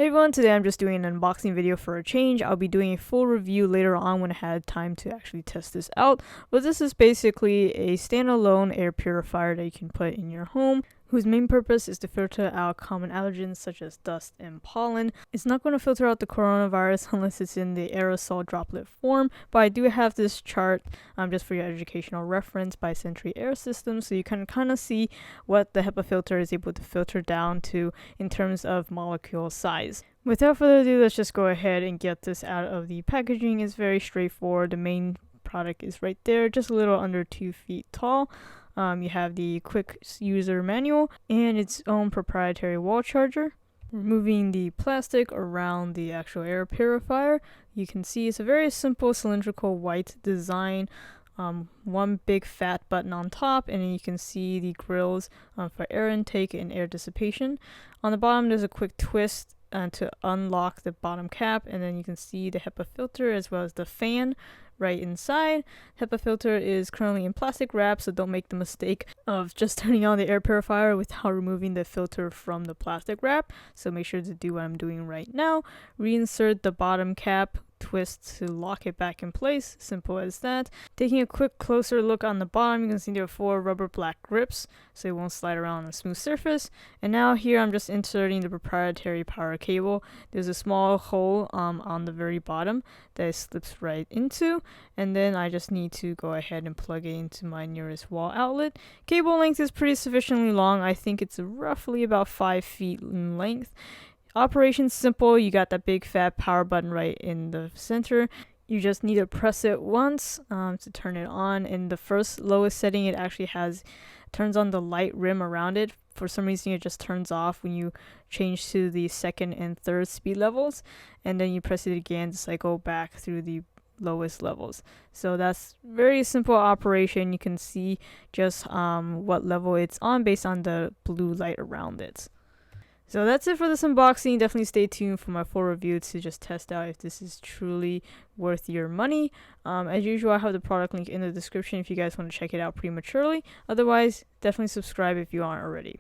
Hey everyone, today I'm just doing an unboxing video for a change. I'll be doing a full review later on when I had time to actually test this out. But this is basically a standalone air purifier that you can put in your home, whose main purpose is to filter out common allergens such as dust and pollen. It's not going to filter out the coronavirus unless it's in the aerosol droplet form, but I do have this chart just for your educational reference by Century Air Systems, so you can kind of see what the HEPA filter is able to filter down to in terms of molecule size. Without further ado, let's just go ahead and get this out of the packaging. It's very straightforward. The main product is right there, just a little under 2 feet tall. You have the quick user manual and its own proprietary wall charger. Removing the plastic around the actual air purifier, you can see it's a very simple cylindrical white design. One big fat button on top, and then you can see the grills for air intake and air dissipation. On the bottom there's a quick twist to unlock the bottom cap, and then you can see the HEPA filter as well as the fan right inside. HEPA filter is currently in plastic wrap, so don't make the mistake of just turning on the air purifier without removing the filter from the plastic wrap. So make sure to do what I'm doing right now. Reinsert the bottom cap, twist to lock it back in place. Simple as that. Taking a quick closer look on the bottom, you can see there are 4 rubber black grips, so it won't slide around on a smooth surface. And now here I'm just inserting the proprietary power cable. There's a small hole on the very bottom that it slips right into, and then I just need to go ahead and plug it into my nearest wall outlet. Cable length is pretty sufficiently long. I think it's roughly about 5 feet in length. Operation's simple. You got that big fat power button right in the center. You just need to press it once to turn it on. In the first lowest setting, it actually turns on the light rim around it. For some reason it just turns off when you change to the second and third speed levels, and then you press it again to cycle back through the lowest levels. So that's very simple operation. You can see just what level it's on based on the blue light around it. So that's it for this unboxing. Definitely stay tuned for my full review to just test out if this is truly worth your money. As usual, I have the product link in the description if you guys want to check it out prematurely. Otherwise, definitely subscribe if you aren't already.